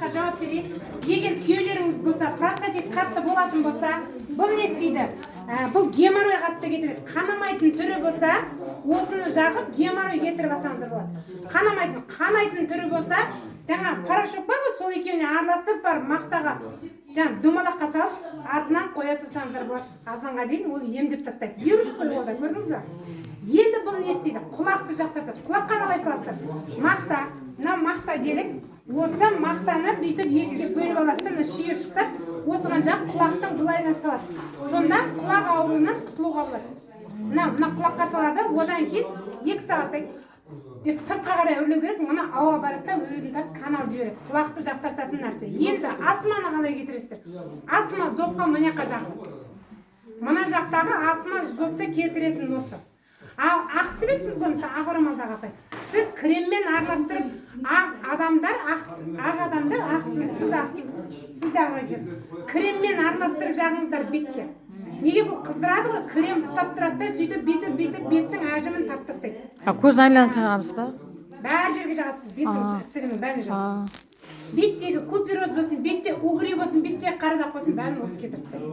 сұраққа жауап берейік. Егер күйеулеріңіз болса, простатит қатты болатын болса, бұл не істейді? Бұл геморрой қатты кетіреді. Қанамайтын түрі болса, осыны жағып геморрой кетіріп алсаңыздар болады. Қанайтын түрі болса, жаңа порошок бар ғой, сол екеуіне араластырып барып мақтаға жаңа думалаққа салып, артынан қоя салсаңыздар болады. Азанға дейін ол емдеп тастайды. Вирус қой ол да, көрдіңіз бе? Енді бұл не істейді? Құлақты жақсартады. Құлаққа қалай саласыздар? Мақта, мына мақта делік. Осы мақтаны бүйтіп екіге бөліп аласыздар, мына шиыршықтап, осыған жақ құлақтың былайынан салады. Сонда құлақ ауруынан құтылуға болады. Мына құлаққа салады, одан кейін 2 сағаттай деп сыртқа қарай өрлеу керек. Мына ауа барады да өзін тартып канал жібереді. Құлақты жақсартатын нәрсе. Енді астманы қалай кетіресіздер? Астма зобқа мына жаққа жағылады. Мына жақтағы астма зобты кетіретін осы. Ақсыбексіз ғой, мысалы, ақ орамалдағы апай. Сіз креммен араластырып, ақ адамдар ақсыз, сіз ақсыз, сіз де ақ екенсіз. Креммен араластырып жағыңыздар бетке. Неге бұл қыздырады ғой? Крем ұстап тұрады да, сөйтіп беттің әжімін тартып тастайды. Көз айлансын жағамыз ба? Бәр жерге жағасыз, беттің ісігінің бәріне жағасыз. Беттегі купероз болсын, бетте угри болсын, бетте қарадақ болсын, бәрін осы кетіріп тастайды.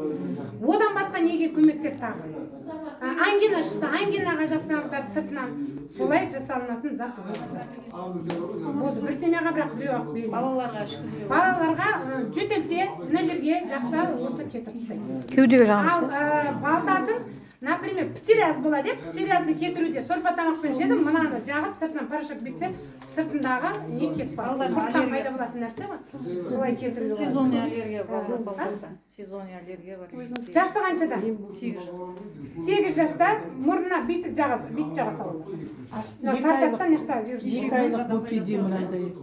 Одан басқа неге көмектеседі тағы? Ангина шықса, ангинаға жақсаңыздар сыртынан солай жасалынатын зат осы. Болды, бір семьяға бірақ біреу-ақ береді. Балаларға жөтелсе, мына жерге жақса осы кетіріп тастайды. Кеудеге жағамыз ба? Ал балдардың, например, псориаз болады, псориазды кетіруде сорпа тамақпен жеді, мынаны жағып сыртынан порошок бетсе, сыртындағы не кетіп қалады. Құрттан пайда болатын нәрсе ғой. Солай кетіруге болады. Сезонный аллергия бар. Сезонный аллергия бар. Жасы қаншада? 8 жас. 8 жаста мұрнына бүйтіп жаға салады. Тартаттан неқта вирус. 2 айлық бұл кезде мынандай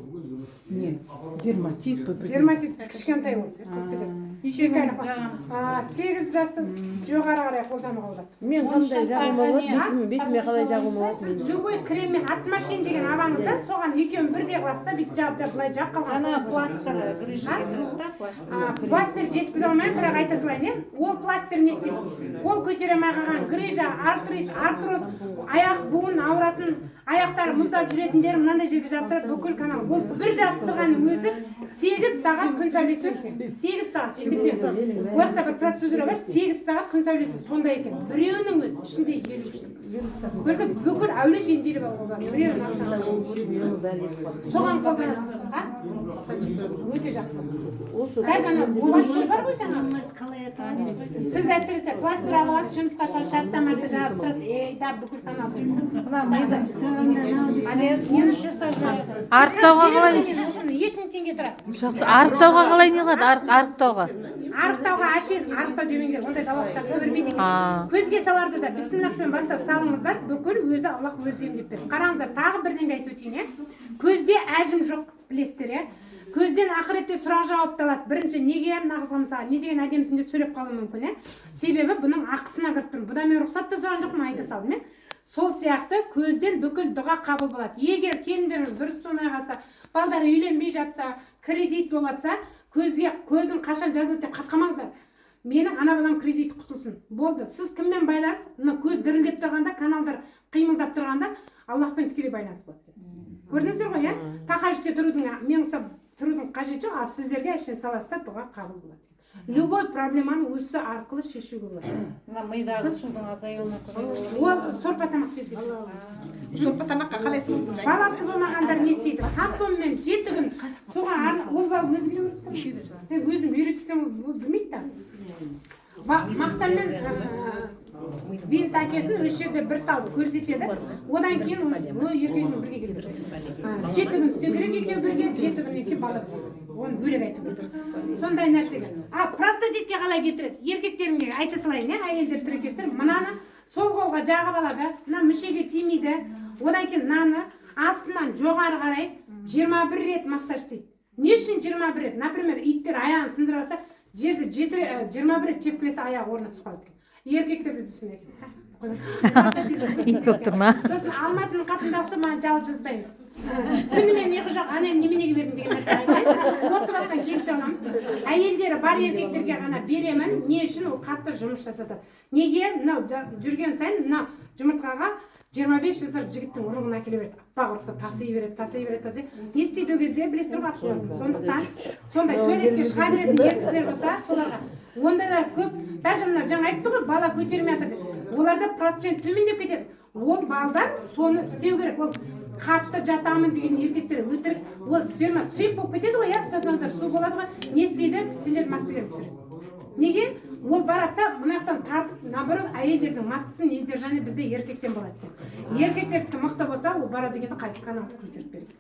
не? Дерматит. Дерматит кішкентай ол, қыз кетеді. 8 жастың жоғары қарай қолдануға болады. Мен қандай жағым болады? Бетіме қалай жағым болады? Сіз любой креммен атмашин деген абаңызда соған екеуін бірдей қыласыз, бүйтіп жап былай жақ қалған. Жаңа пластыр грыжа. Пластир жеткізе алмаймын, бірақ айта салайын. Ол пластир не істейді? Қол көтере алмай қалған грыжа, артрит, артроз, аяқ буын ауыратын, аяқтары мұздап жүретіндер мынандай жерге жабыстырып бүкіл канал. Ол бір жабыстырғанның өзі 8 сағат күн сәулесі өткен. 8 сағат есептеңіз. Ол жақта бір процедура бар, 8 сағат күн сәулесі. Сондай екен. Біреуінің өзі ішінде 50 штук. Көрсек бүкіл әулет емделіп алуға бар. Біреуін алсаңыз. Соған қолданасыз. Өте жақсы. Жаңа пластир бар ғой жаңа. Сіз әсіресе пластир аласыз, жұмысқа шарттан марты жабыстырасыз. Да, бүкіл канал. Арықтауға қалай? 2000 теңге тұрады. Жақсы. Арықтауға қалай не қылады? Арықтауға. Арықтауға әшейін арықтау демеңдер, ондай далалық жақсы көрмейді екен. Көзге саларды да бисмиллахпен бастап салыңыздар, бүкіл өзі Аллах өзі емдеп береді. Қараңыздар, тағы бірдеңе айтып өтейін. Көзде әжім жоқ, білесіздер. Көзден ақыретте сұрақ жауапталады. Бірінші, неге нағызға мысалы, не деген әдемісің деп сөйлеп қалуы мүмкін. Себебі бұның ақысына кіріп тұрмын. Бұдан мен рұқсат та сұраған жоқпын, айта салдым. Сол сияқты көзден бүкіл дұға қабыл болады. Егер келіндеріңіз дұрыс болмай қалса, балдары үйленбей жатса, кредит болып жатса, көзім қашан жазылады деп қатқамаңыздар. Менің ана балам кредит құтылсын. Болды. Сіз кіммен байланыс? Мына көз дірілдеп тұрғанда, каналдар қимылдап тұрғанда, Аллахпен тікелей байланыс болады. Көрдіңіздер ғой, иә? Тахаждке тұрудың қажеті жоқ, ал сіздерге әшейін саласыздар, дұға қабыл болады. Любой проблеманы өзі арқылы шешуге болады. Мидағы судың азаюына Ол сорпа тамақ тез кетеді. Сорпа тамаққа қалайсың? Баласы болмағандар не істейді? Тампонмен 7 күн соған ол бала өзі үйретіп. Өзім үйретсем ол білмейді да. Мақтанмен бенз әкесін өз жерде бір салып көрсетеді. Одан кейін еркекпен бірге келеді. 7 күн істеу керек екеуі бірге, 7 күн екеуі бала оны бөлек айту керек. Сондай нәрсеге. Простатитке қалай кетіреді? Еркектерге айта салайын, әйелдер тіркестір. Мынаны сол қолға жағып алады, мына мүшеге тимейді. Одан кейін мынаны астынан жоғары қарай 21 рет массаж істейді. Не үшін 21 рет? Например, иттер аяғын сындырып алса, жерді 21 рет тепкілесе аяғы орнына түсіп қалады. Еркектерді түсін екен. Ит болып тұр ма? Сосын Алматының қатында ұқса, маған жалып жазбаймыз. Түнімен неғі жоқ, анем неменеге бердім деген нәрсе айтайын. Осы бастан келісе аламыз. Әйелдері бар еркектерге ғана беремін. Не үшін ол қатты жұмыс жасатады. Неге? Жүрген сайын жұмыртқаға 25 жасар жігіттің ұрығын әкеле береді. Аппақ ұрықты тасый береді. Не істейді ол кезде білесіздер ғой ақылы. Сондықтан сондай туалетке шыға беретін ер кісілер болса, соларға ондайлар көп. Даже мына жаңа айтты ғой, бала көтермей жатыр деп. Оларда процент төмендеп кетеді. Ол балдар соны істеу керек. Ол қатты жатамын деген еркектер өтірік. Ол сперма сұйық болып кетеді ғой, ұстасаңыздар су болады ғой. Не істейді? Сендер маттылар пісіреді. Неге? Ол барады да мынаяқтан тартып, наоборот, әйелдердің матысын издержание бізде еркектен болады екен. Еркектердікі мықты болса, ол барады екен қайтып каналды көтеріп береді.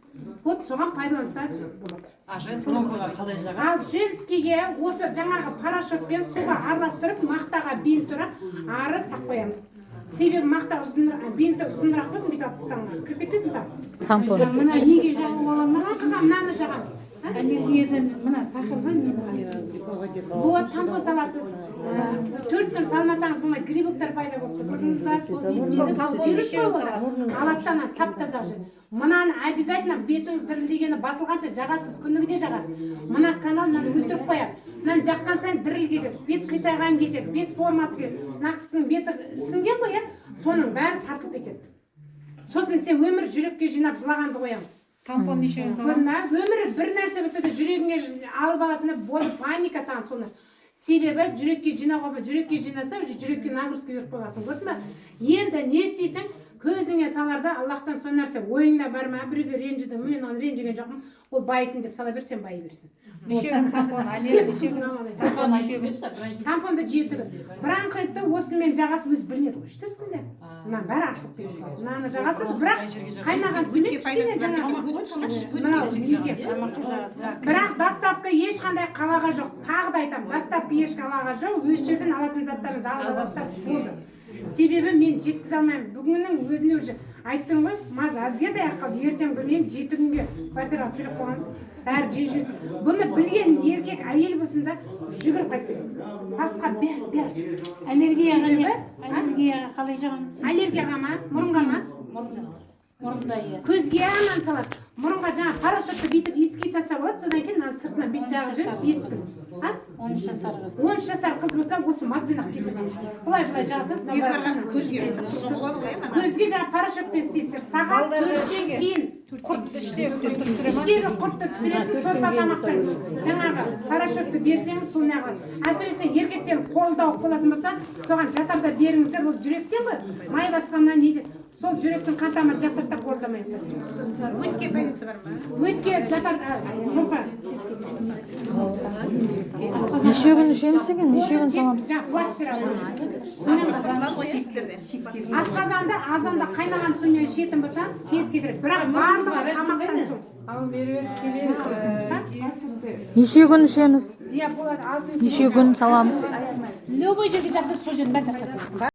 Вот соған пайдаланса болады. А женский қалай жағады? Ал женскийге осы жаңағы порошокпен суға араластырып, мақтаға бейін тұрып, ары сақ қоямыз. Себебі мақта бейінті ұзынырақ болсын, бүйтіп алып тастаңдар. Кіріп кетпесін там. Тампон. Мына неге жағып аламын? Мынаны жағамыз. Аллергиядан мына сақырдан мен Вот тампон саласыз. 4 күн салмасаңыз болмайды. Грибоктар пайда болыпты. Көрдіңіз ба? Сол вирус болады. Алаттан тап-таза жүр. Мынаны обязательно бетіңіз дірілдегені басылғанша жағасыз, күніге жағасыз. Мына канал мынаны өлтіріп қояды. Мынаны жаққан сайын діріл кетеді, бет қисайған кетеді, бет формасы кетеді. Мына кісінің беті ісінген ғой, соның бәрі тартылып кетеді. Сосын сен өмір жүрекке жинап жылағанды қоямыз. Тампон нешеуін саламыз? Өмірі бір нәрсе болса да жүрегіңе алып аласың деп болды паника саған соны. Себебі жүрекке жинауға, жүрекке жинаса, жүрекке нагрузка беріп қойғансың, көрдің ба? Енді не істейсің? Көзіңе саларда Аллахтан сол нәрсе ойыңда бар ма? Біреуге ренжідің, мен оны ренжіген жоқпын. Ол байысын деп сала берсең байы бересің. Нешеуін тампон? Тампонды 7 күн. Бронхитті осымен жағасы өзі білінеді ғой, 4 күнде. Мынаны бәрі ашылып беріп салады. Мынаны жағасыз, бірақ қайнаған сумен кішкене жаңағы. Бірақ доставка ешқандай қалаға жоқ. Тағы да айтамын, доставка еш қалаға жоқ. Өз жерден алатын заттарыңызды алып бастап болды. Себебі мен жеткізе алмаймын. Бүгіннің өзіне уже айттым ғой, маз азге де қалды. Ертең білмеймін, 7 күнге квартира алып беріп қойғанбыз. Бәрі жей. Бұны білген еркек әйел болсын да жүгіріп қайтып кетеді. Басқа бер. Аллергияға қалай жағамыз? Аллергияға ма? Мұрынға ма? Мұрында иә. Көзге анан салады. Мұрынға жаңа порошокты бүйтіп иіскей салса болады, содан кейін мынаны сыртынан бүйт жағып жүріп 5 күн. 13 жасар қыз. 13 жасар қыз болса, осы мазбен ақ кетірген. Бұлай жағасыз. Көзге жаңа порошокпен істейсіздер. Сағат 4-тен кейін Құртты түсіре ма? іштегі құртты түсіретін сорпа тамақтан жаңағы порошокты берсеңіз сол неғылады. Әсіресе еркектен қолдауық болатын болса, соған жатарда беріңіздер. Ол жүректен ғой, май басқаннан не дейді? Сол жүректің қан тамырын жақсартып қолдамайды. Өтке больница бар ма? Өтке жатар сорпа. Неше күн ішеміз екен, неше күн саламыз? Жаңа пластир асқазанда азанда қайнаған сумен ішетін болсаңыз тез кетіреді. Бірақ барлығы тамақтан соң. Ал бері келеді. Неше күн ішеміз? Иә, болады. Неше күн саламыз? Любой жерге жақсы сол жерін бәрі жақсартады.